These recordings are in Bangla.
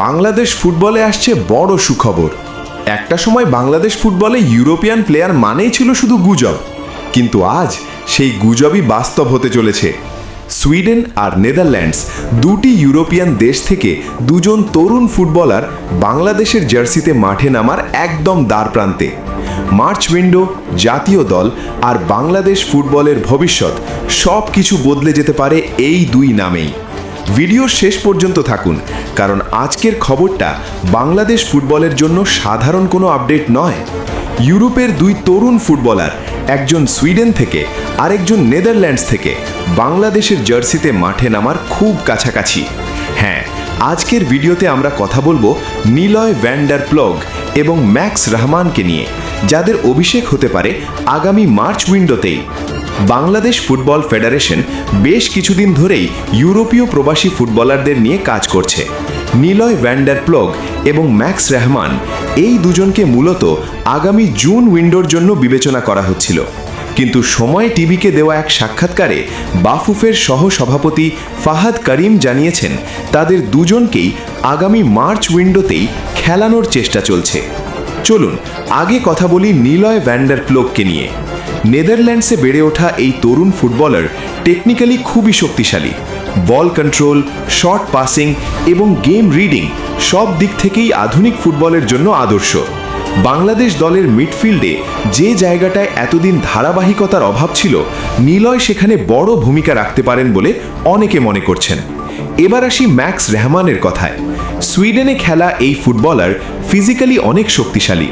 বাংলাদেশ ফুটবলে আসছে বড় সুখবর। একটা সময় বাংলাদেশ ফুটবলে ইউরোপিয়ান প্লেয়ার মানেই ছিল শুধু গুজব, কিন্তু আজ সেই গুজবই বাস্তব হতে চলেছে। সুইডেন আর নেদারল্যান্ডস দুটি ইউরোপিয়ান দেশ থেকে দুজন তরুণ ফুটবলার বাংলাদেশের জার্সিতে মাঠে নামার একদম দ্বারপ্রান্তে। মার্চ উইন্ডো, জাতীয় দল আর বাংলাদেশ ফুটবলের ভবিষ্যৎ সব কিছু বদলে যেতে পারে এই দুই নামেই। ভিডিওর শেষ পর্যন্ত থাকুন, কারণ আজকের খবরটা বাংলাদেশ ফুটবলের জন্য সাধারণ কোনো আপডেট নয়। ইউরোপের দুই তরুণ ফুটবলার, একজন সুইডেন থেকে আরেকজন নেদারল্যান্ডস থেকে, বাংলাদেশের জার্সিতে মাঠে নামার খুব কাছাকাছি। হ্যাঁ, আজকের ভিডিওতে আমরা কথা বলবো নিলয় ভ্যান ডার প্লগ এবং ম্যাক্স রহমানকে নিয়ে, যাদের অভিষেক হতে পারে আগামী মার্চ উইন্ডোতেই। বাংলাদেশ ফুটবল ফেডারেশন বেশ কিছুদিন ধরেই ইউরোপীয় প্রবাসী ফুটবলারদের নিয়ে কাজ করছে। নিলয় ভ্যান ডার প্লগ এবং ম্যাক্স রহমান এই দুজনকে মূলত আগামী জুন উইন্ডোর জন্য বিবেচনা করা হচ্ছিল, কিন্তু সময় টিভিকে দেওয়া এক সাক্ষাৎকারে বাফুফের সহ-সভাপতি ফাহাদ করিম জানিয়েছেন তাদের দুজনকেই আগামী মার্চ উইন্ডোতেই খেলানোর চেষ্টা চলছে। চলুন আগে কথা বলি নিলয় ভ্যান ডার প্লগকে নিয়ে। নেদারল্যান্ডসে বেড়ে ওঠা এই তরুণ ফুটবলার টেকনিক্যালি খুবই শক্তিশালী। বল কন্ট্রোল, শর্ট পাসিং এবং গেম রিডিং সব দিক থেকেই আধুনিক ফুটবলের জন্য আদর্শ। বাংলাদেশ দলের মিডফিল্ডে যে জায়গাটায় এতদিন ধারাবাহিকতার অভাব ছিল, নিলয় সেখানে বড় ভূমিকা রাখতে পারেন বলে অনেকে মনে করছেন। এবার আসি ম্যাক্স রহমানের কথায়। সুইডেনে খেলা এই ফুটবলার ফিজিক্যালি অনেক শক্তিশালী,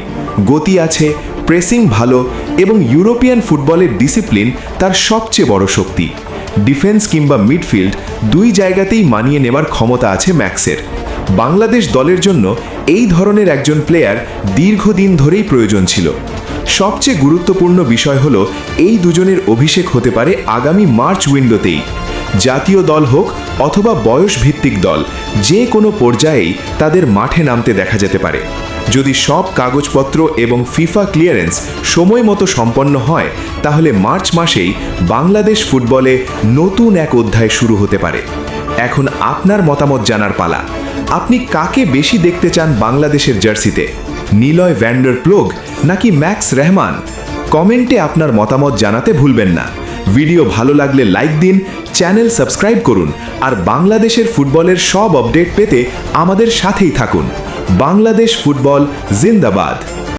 গতি আছে, প্রেসিং ভালো এবং ইউরোপিয়ান ফুটবলের ডিসিপ্লিন তার সবচেয়ে বড় শক্তি। ডিফেন্স কিংবা মিডফিল্ড দুই জায়গাতেই মানিয়ে নেওয়ার ক্ষমতা আছে ম্যাক্সের। বাংলাদেশ দলের জন্য এই ধরনের একজন প্লেয়ার দীর্ঘদিন ধরেই প্রয়োজন ছিল। সবচেয়ে গুরুত্বপূর্ণ বিষয় হলো এই দুজনের অভিষেক হতে পারে আগামী মার্চ উইন্ডোতেই। জাতীয় দল হোক অথবা বয়স ভিত্তিক দল, যে কোনো পর্যায়েই তাদের মাঠে নামতে দেখা যেতে পারে। যদি সব কাগজপত্র এবং ফিফা ক্লিয়ারেন্স সময় মতো সম্পন্ন হয়, তাহলে মার্চ মাসেই বাংলাদেশ ফুটবলে নতুন এক অধ্যায় শুরু হতে পারে। এখন আপনার মতামত জানার পালা। আপনি কাকে বেশি দেখতে চান বাংলাদেশের জার্সিতে, নিলয় ভ্যান ডার প্লগ নাকি ম্যাক্স রহমান? কমেন্টে আপনার মতামত জানাতে ভুলবেন না। ভিডিও ভালো লাগলে লাইক দিন, চ্যানেল সাবস্ক্রাইব করুন আর বাংলাদেশের ফুটবলের সব আপডেট পেতে আমাদের সাথেই থাকুন। বাংলাদেশ ফুটবল জিন্দাবাদ।